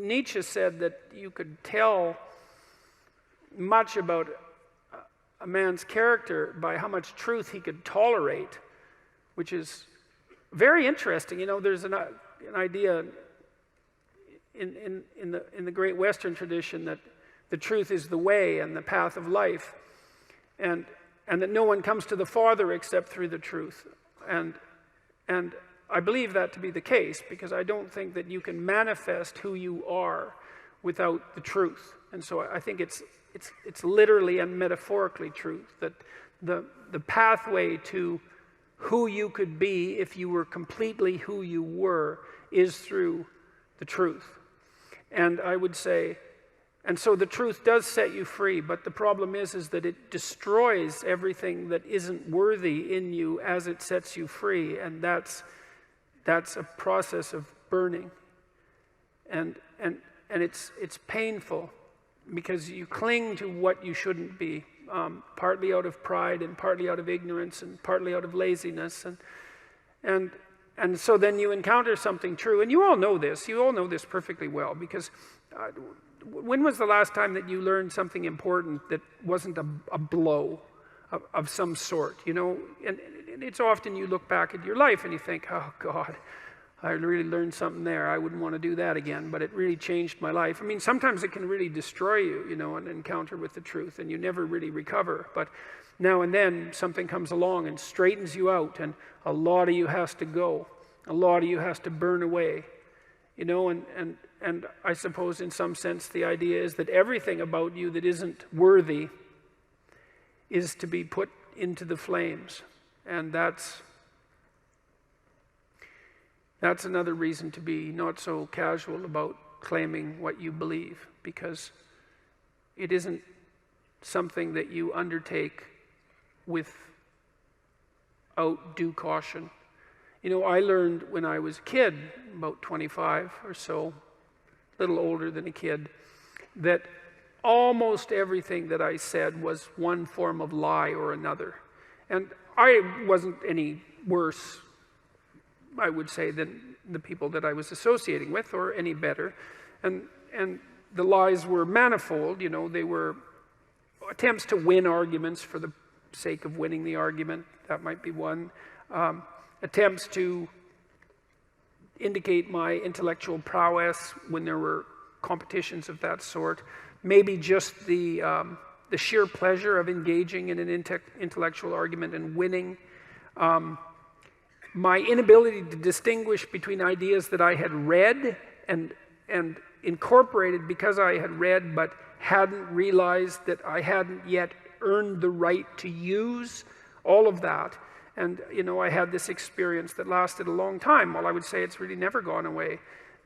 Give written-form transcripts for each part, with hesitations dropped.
Nietzsche said that you could tell much about a man's character by how much truth he could tolerate, which is very interesting. You know, there's an idea in the great Western tradition that the truth is the way and the path of life, and that no one comes to the Father except through the truth. And I believe that to be the case, because I don't think that you can manifest who you are without the truth. And so I think it's literally and metaphorically true that the pathway to who you could be if you were completely who you were is through the truth. And I would say, and so the truth does set you free, but the problem is that it destroys everything that isn't worthy in you as it sets you free, and that's a process of burning. And it's painful, because you cling to what you shouldn't be, partly out of pride and partly out of ignorance and partly out of laziness, and so then you encounter something true, and you all know this perfectly well, because when was the last time that you learned something important that wasn't a blow of some sort, you know? And it's often you look back at your life and you think, oh God, I really learned something there. I wouldn't want to do that again, but it really changed my life. I mean, sometimes it can really destroy you, you know, an encounter with the truth, and you never really recover. But now and then something comes along and straightens you out, and a lot of you has to go. A lot of you has to burn away, you know, and I suppose in some sense the idea is that everything about you that isn't worthy is to be put into the flames. And that's another reason to be not so casual about claiming what you believe, because it isn't something that you undertake without due caution. You know, I learned when I was a kid, about 25 or so, a little older than a kid, that almost everything that I said was one form of lie or another. And I wasn't any worse, I would say, than the people that I was associating with, or any better. And the lies were manifold, you know. They were attempts to win arguments for the sake of winning the argument. That might be one. Attempts to indicate my intellectual prowess when there were competitions of that sort. Maybe just the sheer pleasure of engaging in an intellectual argument and winning. My inability to distinguish between ideas that I had read and incorporated because I had read, but hadn't realized that I hadn't yet earned the right to use, all of that. And, you know, I had this experience that lasted a long time. Well, I would say it's really never gone away.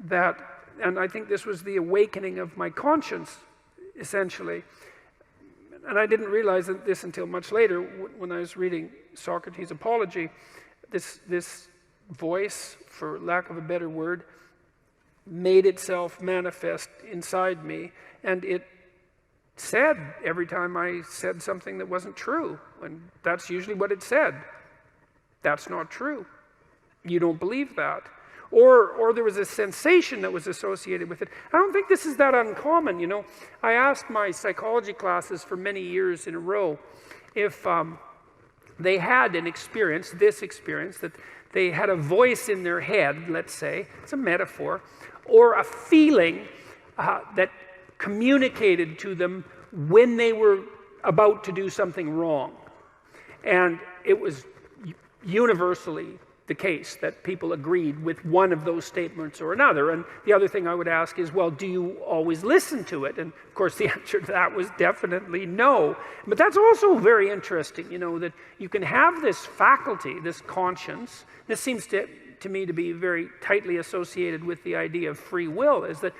And I think this was the awakening of my conscience, essentially. And I didn't realize this until much later, when I was reading Socrates' Apology. This voice, for lack of a better word, made itself manifest inside me, and it said every time I said something that wasn't true, and that's usually what it said. That's not true. You don't believe that. Or there was a sensation that was associated with it. I don't think this is that uncommon, you know. I asked my psychology classes for many years in a row if they had an experience, that they had a voice in their head, let's say, it's a metaphor, or a feeling that communicated to them when they were about to do something wrong. And it was universally the case that people agreed with one of those statements or another. And the other thing I would ask is, well, do you always listen to it? And of course the answer to that was definitely no. But that's also very interesting, you know, that you can have this faculty, this conscience. This seems to me to be very tightly associated with the idea of free will, is that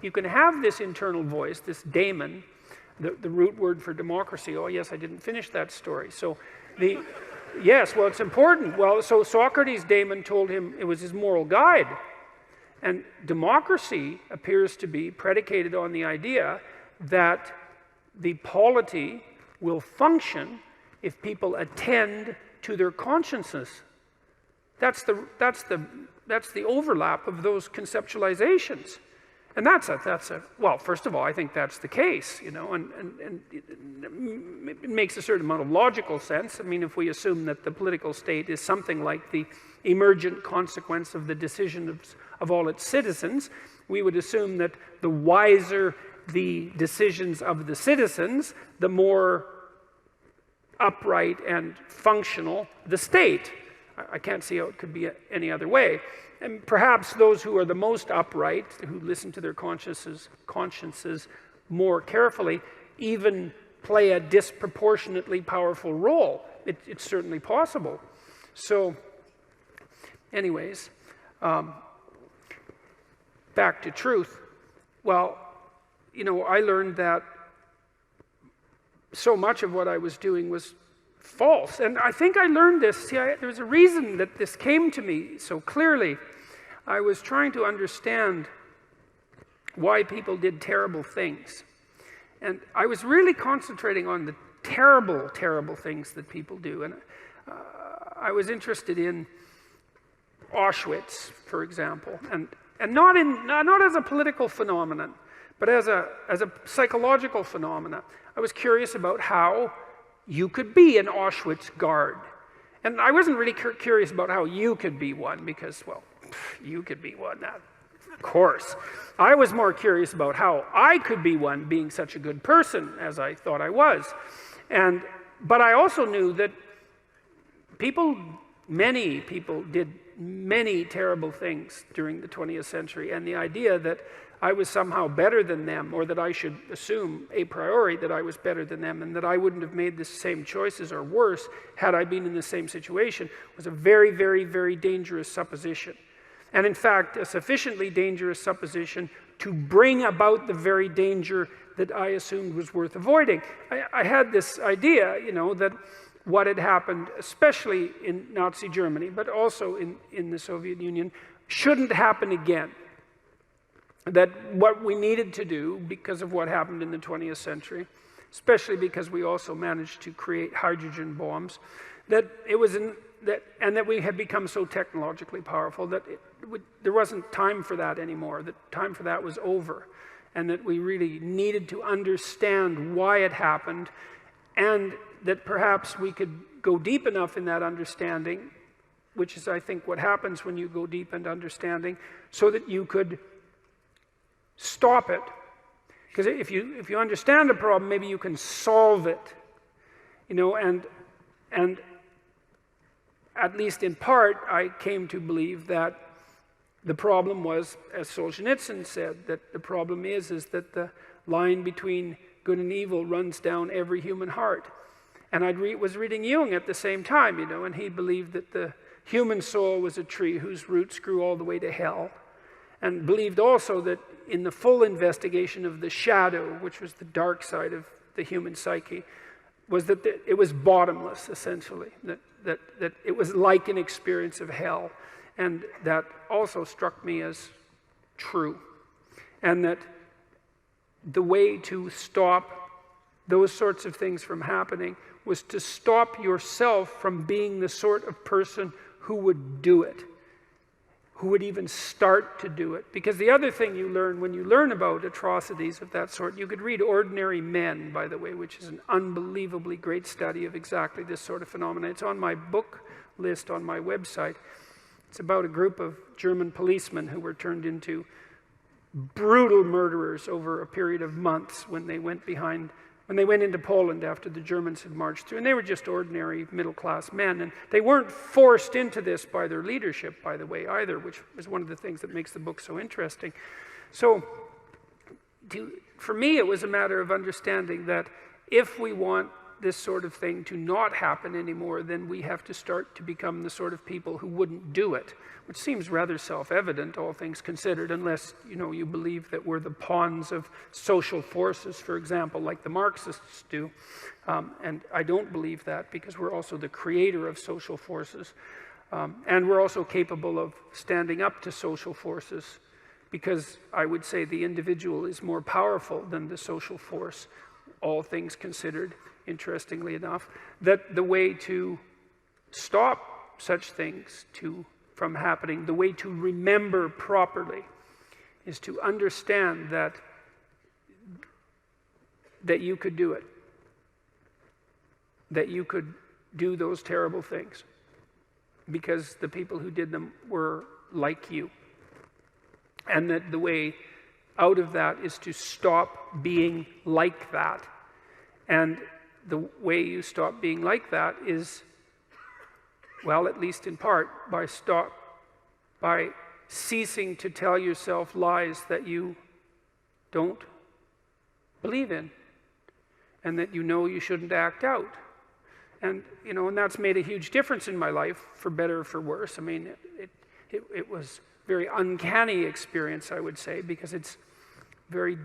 you can have this internal voice, this daemon, the root word for democracy. Oh yes, I didn't finish that story. So yes, well, it's important. Well, so Socrates' daemon told him it was his moral guide. And democracy appears to be predicated on the idea that the polity will function if people attend to their consciences. That's the overlap of those conceptualizations. And that's a well, first of all, I think that's the case, you know, and it makes a certain amount of logical sense. I mean, if we assume that the political state is something like the emergent consequence of the decision of all its citizens, we would assume that the wiser the decisions of the citizens, the more upright and functional the state. I can't see how it could be any other way. And perhaps those who are the most upright, who listen to their consciences more carefully, even play a disproportionately powerful role. It's certainly possible. So, anyways, back to truth. Well, you know, I learned that so much of what I was doing was false. And I think I learned this. See, there was a reason that this came to me so clearly. I was trying to understand why people did terrible things. And I was really concentrating on the terrible, terrible things that people do. And I was interested in Auschwitz, for example, and not as a political phenomenon, but as a psychological phenomenon. I was curious about how you could be an Auschwitz guard. And I wasn't really curious about how you could be one, because, well, you could be one, of course. I was more curious about how I could be one, being such a good person as I thought I was. But I also knew that many people did many terrible things during the 20th century, and the idea that I was somehow better than them, or that I should assume a priori that I was better than them, and that I wouldn't have made the same choices or worse had I been in the same situation, was a very, very, very dangerous supposition. And in fact, a sufficiently dangerous supposition to bring about the very danger that I assumed was worth avoiding. I had this idea, you know, that what had happened, especially in Nazi Germany, but also in the Soviet Union, shouldn't happen again. That what we needed to do, because of what happened in the 20th century, especially because we also managed to create hydrogen bombs, that we had become so technologically powerful that there wasn't time for that anymore, that time for that was over, and that we really needed to understand why it happened, and that perhaps we could go deep enough in that understanding, which is, I think, what happens when you go deep into understanding, so that you could stop it. Because if you understand a problem, maybe you can solve it, you know, and at least in part, I came to believe that the problem was, as Solzhenitsyn said, that the problem is that the line between good and evil runs down every human heart. And I was reading Jung at the same time, you know, and he believed that the human soul was a tree whose roots grew all the way to hell, and believed also that in the full investigation of the shadow, which was the dark side of the human psyche, was that it was bottomless, essentially, that it was like an experience of hell. And that also struck me as true. And that the way to stop those sorts of things from happening was to stop yourself from being the sort of person who would do it, who would even start to do it. Because the other thing you learn when you learn about atrocities of that sort, you could read Ordinary Men, by the way, which is an unbelievably great study of exactly this sort of phenomenon. It's on my book list on my website. It's about a group of German policemen who were turned into brutal murderers over a period of months when they went into Poland after the Germans had marched through. And they were just ordinary middle-class men. And they weren't forced into this by their leadership, by the way, either, which is one of the things that makes the book so interesting. So for me, it was a matter of understanding that if we want this sort of thing to not happen anymore, then we have to start to become the sort of people who wouldn't do it, which seems rather self-evident, all things considered, unless, you know, you believe that we're the pawns of social forces, for example, like the Marxists do. And I don't believe that, because we're also the creator of social forces. And we're also capable of standing up to social forces, because I would say the individual is more powerful than the social force, all things considered, interestingly enough, that the way to stop such things from happening, the way to remember properly, is to understand that you could do it, that you could do those terrible things, because the people who did them were like you. And that the way out of that is to stop being like that. And the way you stop being like that is, well, at least in part, by ceasing to tell yourself lies that you don't believe in, and that you know you shouldn't act out. And, you know, and that's made a huge difference in my life, for better or for worse. I mean, it was a very uncanny experience, I would say, because it's very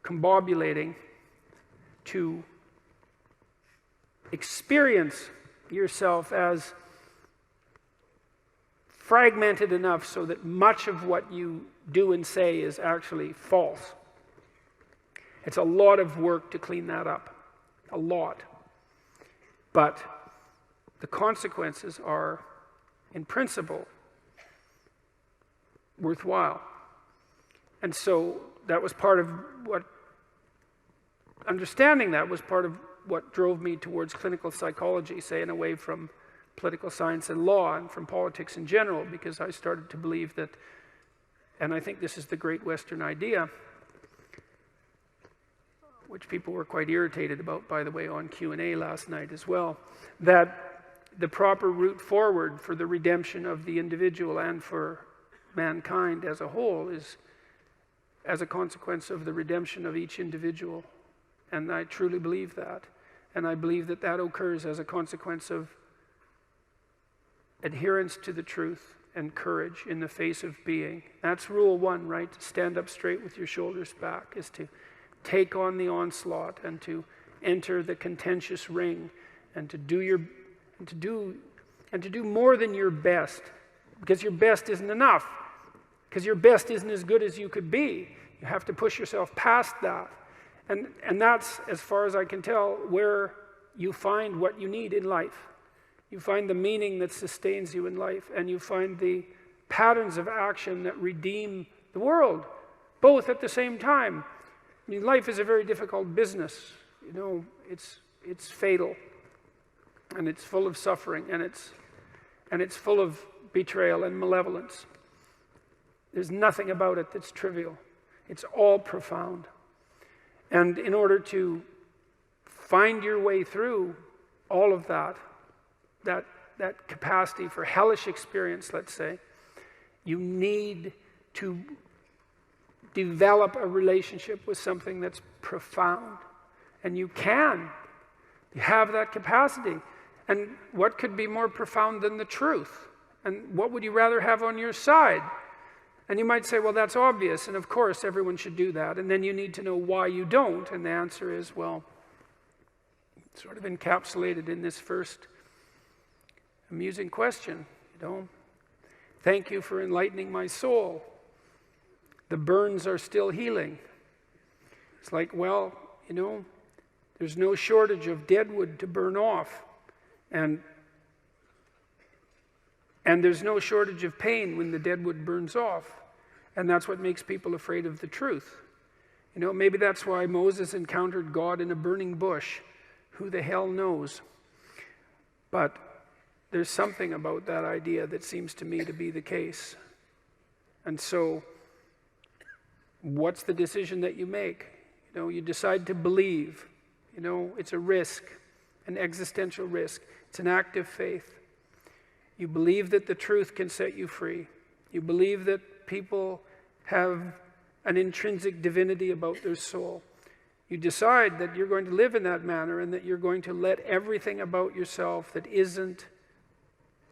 discombobulating to experience yourself as fragmented enough so that much of what you do and say is actually false. It's a lot of work to clean that up, a lot. But the consequences are, in principle, worthwhile. And so that was part of what, understanding that was part of what drove me towards clinical psychology, say, and away from political science and law and from politics in general, because I started to believe that, and I think this is the great Western idea, which people were quite irritated about, by the way, on Q&A last night as well, that the proper route forward for the redemption of the individual and for mankind as a whole is as a consequence of the redemption of each individual. And I truly believe that. And I believe that that occurs as a consequence of adherence to the truth and courage in the face of being. That's rule one, right? To stand up straight with your shoulders back, is to take on the onslaught and to enter the contentious ring and to do more than your best, because your best isn't enough, because your best isn't as good as you could be. You have to push yourself past that. And that's, as far as I can tell, where you find what you need in life. You find the meaning that sustains you in life, and you find the patterns of action that redeem the world, both at the same time. I mean, life is a very difficult business. You know, it's fatal, and it's full of suffering, and it's full of betrayal and malevolence. There's nothing about it that's trivial. It's all profound. And in order to find your way through all of that capacity for hellish experience, let's say, you need to develop a relationship with something that's profound. And you can. You have that capacity. And what could be more profound than the truth? And what would you rather have on your side? And you might say, well, that's obvious, and of course everyone should do that. And then you need to know why you don't. And the answer is, well, sort of encapsulated in this first amusing question, you know. Thank you for enlightening my soul. The burns are still healing. It's like, well, you know, there's no shortage of dead wood to burn off. And there's no shortage of pain when the dead wood burns off. And that's what makes people afraid of the truth. You know, maybe that's why Moses encountered God in a burning bush. Who the hell knows? But there's something about that idea that seems to me to be the case. And so, what's the decision that you make? You know, you decide to believe. You know, it's a risk, an existential risk. It's an act of faith. You believe that the truth can set you free. You believe that people have an intrinsic divinity about their soul. You decide that you're going to live in that manner and that you're going to let everything about yourself that isn't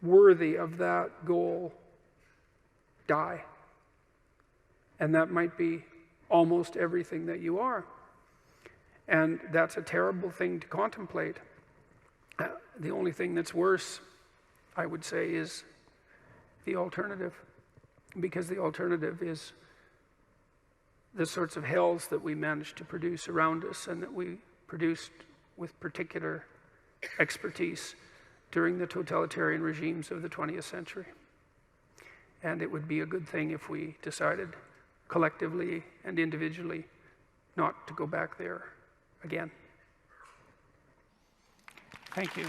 worthy of that goal die. And that might be almost everything that you are. And that's a terrible thing to contemplate. The only thing that's worse, I would say, is the alternative. Because the alternative is the sorts of hells that we managed to produce around us and that we produced with particular expertise during the totalitarian regimes of the 20th century. And it would be a good thing if we decided collectively and individually not to go back there again. Thank you.